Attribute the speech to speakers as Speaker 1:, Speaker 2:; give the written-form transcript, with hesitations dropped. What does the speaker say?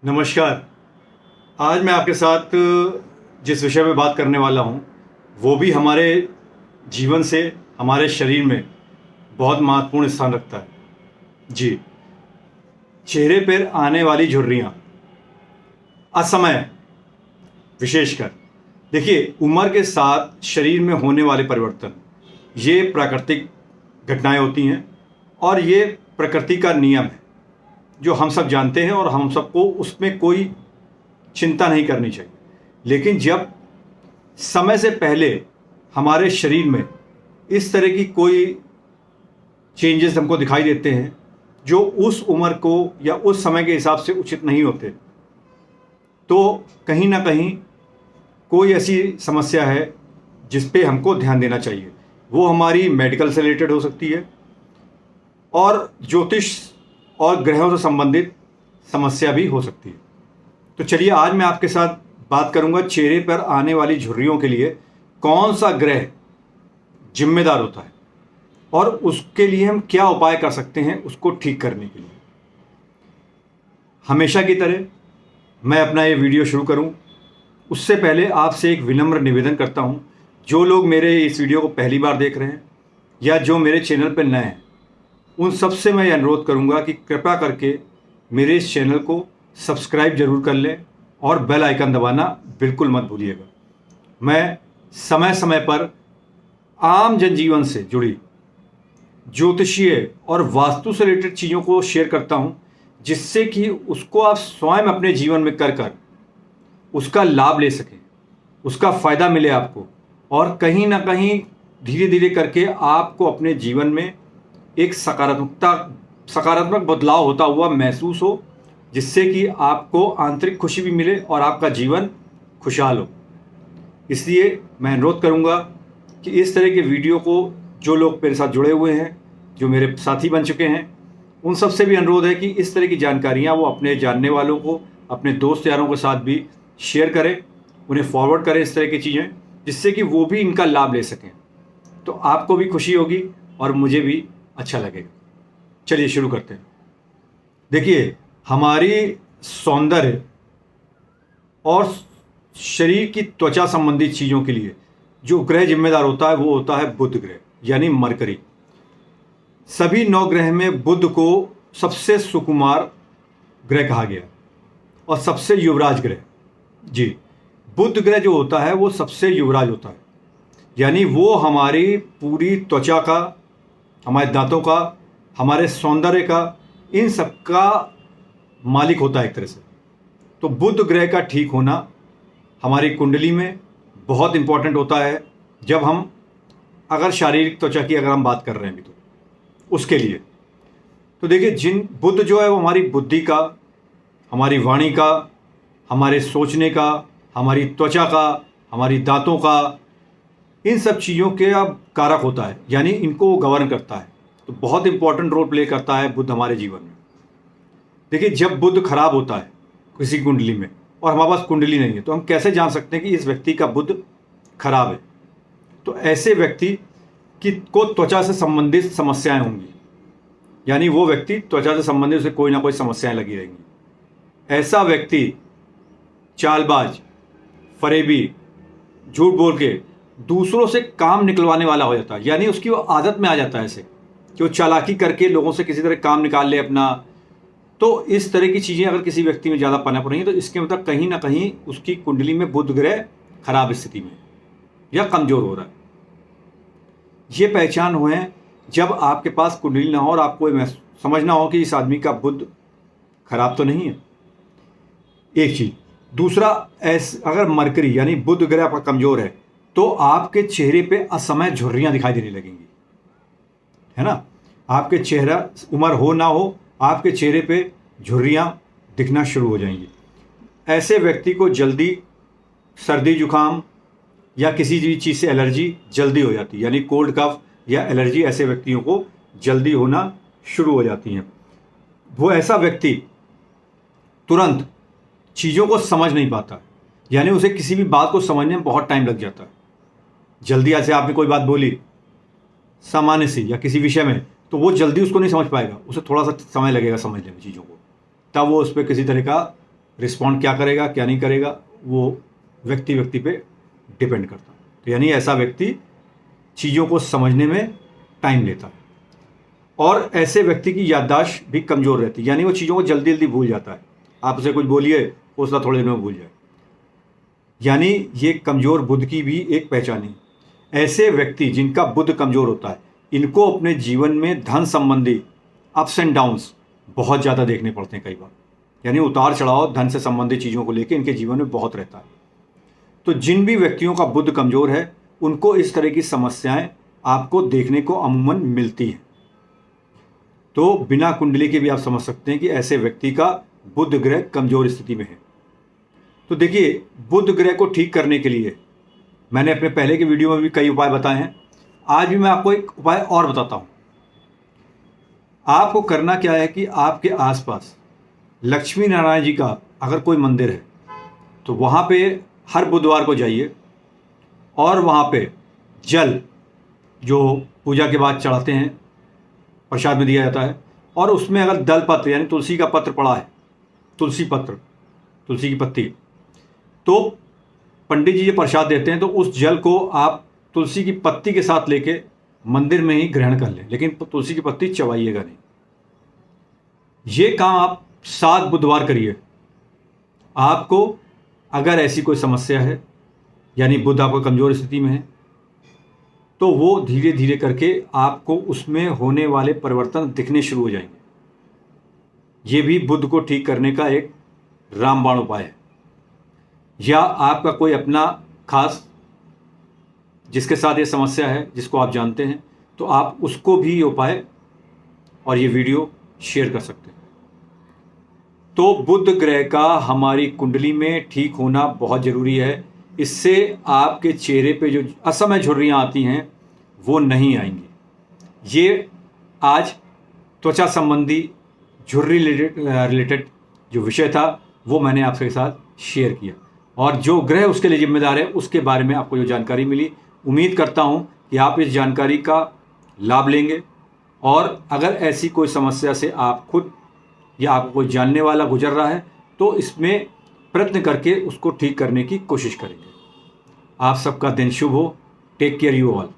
Speaker 1: नमस्कार। आज मैं आपके साथ जिस विषय पे बात करने वाला हूँ वो भी हमारे जीवन से हमारे शरीर में बहुत महत्वपूर्ण स्थान रखता है। जी, चेहरे पर आने वाली झुर्रियाँ, असमय विशेषकर। देखिए, उम्र के साथ शरीर में होने वाले परिवर्तन ये प्राकृतिक घटनाएं होती हैं और ये प्रकृति का नियम है जो हम सब जानते हैं और हम सबको उसमें कोई चिंता नहीं करनी चाहिए। लेकिन जब समय से पहले हमारे शरीर में इस तरह की कोई चेंजेस हमको दिखाई देते हैं जो उस उम्र को या उस समय के हिसाब से उचित नहीं होते, तो कहीं ना कहीं कोई ऐसी समस्या है जिस पे हमको ध्यान देना चाहिए। वो हमारी मेडिकल से रिलेटेड हो सकती है और ज्योतिष और ग्रहों से संबंधित समस्या भी हो सकती है। तो चलिए, आज मैं आपके साथ बात करूंगा चेहरे पर आने वाली झुर्रियों के लिए कौन सा ग्रह जिम्मेदार होता है और उसके लिए हम क्या उपाय कर सकते हैं उसको ठीक करने के लिए। हमेशा की तरह मैं अपना ये वीडियो शुरू करूं उससे पहले आपसे एक विनम्र निवेदन करता हूं। जो लोग मेरे इस वीडियो को पहली बार देख रहे हैं या जो मेरे चैनल पर नए हैं, उन सबसे मैं अनुरोध करूंगा कि कृपया करके मेरे इस चैनल को सब्सक्राइब जरूर कर लें और बेल आइकन दबाना बिल्कुल मत भूलिएगा। मैं समय समय पर आम जनजीवन से जुड़ी ज्योतिषीय और वास्तु से रिलेटेड चीज़ों को शेयर करता हूं, जिससे कि उसको आप स्वयं अपने जीवन में कर कर उसका लाभ ले सकें, उसका फ़ायदा मिले आपको, और कहीं ना कहीं धीरे धीरे करके आपको अपने जीवन में एक सकारात्मक बदलाव होता हुआ महसूस हो, जिससे कि आपको आंतरिक खुशी भी मिले और आपका जीवन खुशहाल हो। इसलिए मैं अनुरोध करूंगा कि इस तरह के वीडियो को जो लोग मेरे साथ जुड़े हुए हैं, जो मेरे साथी बन चुके हैं, उन सबसे भी अनुरोध है कि इस तरह की जानकारियां वो अपने जानने वालों को, अपने दोस्त यारों के साथ भी शेयर करें, उन्हें फॉरवर्ड करें इस तरह की चीज़ें, जिससे कि वो भी इनका लाभ ले सकें। तो आपको भी खुशी होगी और मुझे भी अच्छा लगेगा। चलिए शुरू करते हैं। देखिए, हमारी सौंदर्य और शरीर की त्वचा संबंधित चीज़ों के लिए जो ग्रह जिम्मेदार होता है वो होता है बुध ग्रह, यानी मरकरी। सभी 9 ग्रह में बुध को सबसे सुकुमार ग्रह कहा गया और सबसे युवराज ग्रह। जी, बुध ग्रह जो होता है वो सबसे युवराज होता है, यानी वो हमारी पूरी त्वचा का, हमारे दांतों का, हमारे सौंदर्य का, इन सब का मालिक होता है एक तरह से। तो बुध ग्रह का ठीक होना हमारी कुंडली में बहुत इंपॉर्टेंट होता है। जब हम अगर शारीरिक त्वचा की अगर हम बात कर रहे हैं अभी, तो उसके लिए तो देखिए, जिन बुध जो है वो हमारी बुद्धि का, हमारी वाणी का, हमारे सोचने का, हमारी त्वचा का, हमारी दांतों का, इन सब चीज़ों के अब कारक होता है, यानी इनको गवर्न करता है। तो बहुत इंपॉर्टेंट रोल प्ले करता है बुध हमारे जीवन में। देखिए, जब बुध खराब होता है किसी कुंडली में और हमारे पास कुंडली नहीं है, तो हम कैसे जान सकते हैं कि इस व्यक्ति का बुध खराब है? तो ऐसे व्यक्ति को त्वचा से संबंधित समस्याएं होंगी, यानी वो व्यक्ति त्वचा से संबंधित उसे कोई ना कोई समस्याएं लगी रहेंगी। ऐसा व्यक्ति चालबाज, फरेबी, झूठ बोल के दूसरों से काम निकलवाने वाला हो जाता है, यानी उसकी वो आदत में आ जाता है ऐसे कि वो चालाकी करके लोगों से किसी तरह काम निकाल ले अपना। तो इस तरह की चीज़ें अगर किसी व्यक्ति में ज़्यादा पनप रही हैं, तो इसके मतलब कहीं ना कहीं उसकी कुंडली में बुध ग्रह खराब स्थिति में या कमज़ोर हो रहा है। ये पहचान हुए जब आपके पास कुंडली ना हो और आपको समझना हो कि इस आदमी का बुध खराब तो नहीं है, एक चीज़। दूसरा, अगर मरकरी यानी बुध ग्रह आपका कमज़ोर है तो आपके चेहरे पे असमय झुर्रियाँ दिखाई देने लगेंगी, है ना। आपके चेहरा, उम्र हो ना हो, आपके चेहरे पे झुर्रियाँ दिखना शुरू हो जाएंगी। ऐसे व्यक्ति को जल्दी सर्दी जुकाम या किसी भी चीज़ से एलर्जी जल्दी हो जाती है, यानी कोल्ड कफ या एलर्जी ऐसे व्यक्तियों को जल्दी होना शुरू हो जाती हैं। वो ऐसा व्यक्ति तुरंत चीज़ों को समझ नहीं पाता, यानी उसे किसी भी बात को समझने में बहुत टाइम लग जाता है। जल्दी ऐसे आपने कोई बात बोली सामान्य सी या किसी विषय में, तो वो जल्दी उसको नहीं समझ पाएगा, उसे थोड़ा सा समय लगेगा समझने में चीज़ों को, तब वो उस पर किसी तरह का रिस्पॉन्ड क्या करेगा क्या नहीं करेगा वो व्यक्ति पे डिपेंड करता है। तो यानी ऐसा व्यक्ति चीज़ों को समझने में टाइम लेता है और ऐसे व्यक्ति की याददाश्त भी कमज़ोर रहती है, यानी वो चीज़ों को जल्दी जल्दी भूल जाता है। आप उसे कुछ बोलिए वो उसका थोड़े दिनों में भूल जाए, यानी ये कमज़ोर बुद्ध की भी एक पहचान है। ऐसे व्यक्ति जिनका बुद्ध कमज़ोर होता है, इनको अपने जीवन में धन संबंधी अप्स एंड डाउन्स बहुत ज़्यादा देखने पड़ते हैं कई बार, यानी उतार चढ़ाव धन से संबंधित चीज़ों को लेकर इनके जीवन में बहुत रहता है। तो जिन भी व्यक्तियों का बुद्ध कमज़ोर है उनको इस तरह की समस्याएं आपको देखने को अमूमन मिलती हैं। तो बिना कुंडली के भी आप समझ सकते हैं कि ऐसे व्यक्ति का बुध ग्रह कमज़ोर स्थिति में है। तो देखिए, बुध ग्रह को ठीक करने के लिए मैंने अपने पहले के वीडियो में भी कई उपाय बताए हैं, आज भी मैं आपको एक उपाय और बताता हूँ। आपको करना क्या है कि आपके आसपास लक्ष्मी नारायण जी का अगर कोई मंदिर है तो वहाँ पे हर बुधवार को जाइए और वहाँ पे जल जो पूजा के बाद चढ़ाते हैं प्रसाद में दिया जाता है, और उसमें अगर दल पत्र यानी तुलसी का पत्र पड़ा है, तुलसी पत्र, तुलसी की पत्ती, तो पंडित जी ये प्रसाद देते हैं तो उस जल को आप तुलसी की पत्ती के साथ लेके मंदिर में ही ग्रहण कर लें, लेकिन तुलसी की पत्ती चबाइएगा नहीं। ये काम आप 7 बुधवार करिए। आपको अगर ऐसी कोई समस्या है यानी बुध आपका कमज़ोर स्थिति में है तो वो धीरे धीरे करके आपको उसमें होने वाले परिवर्तन दिखने शुरू हो जाएंगे। ये भी बुध को ठीक करने का एक रामबाण उपाय है। या आपका कोई अपना खास जिसके साथ ये समस्या है जिसको आप जानते हैं तो आप उसको भी ये उपाय और ये वीडियो शेयर कर सकते हैं। तो बुध ग्रह का हमारी कुंडली में ठीक होना बहुत ज़रूरी है। इससे आपके चेहरे पे जो असमय झुर्रियाँ आती हैं वो नहीं आएंगी। ये आज त्वचा संबंधी झुर्री रिलेटेड जो विषय था वो मैंने आपके साथ शेयर किया, और जो ग्रह उसके लिए जिम्मेदार है उसके बारे में आपको जो जानकारी मिली, उम्मीद करता हूँ कि आप इस जानकारी का लाभ लेंगे। और अगर ऐसी कोई समस्या से आप खुद या आपको कोई जानने वाला गुजर रहा है तो इसमें प्रयत्न करके उसको ठीक करने की कोशिश करेंगे। आप सबका दिन शुभ हो। Take care you all.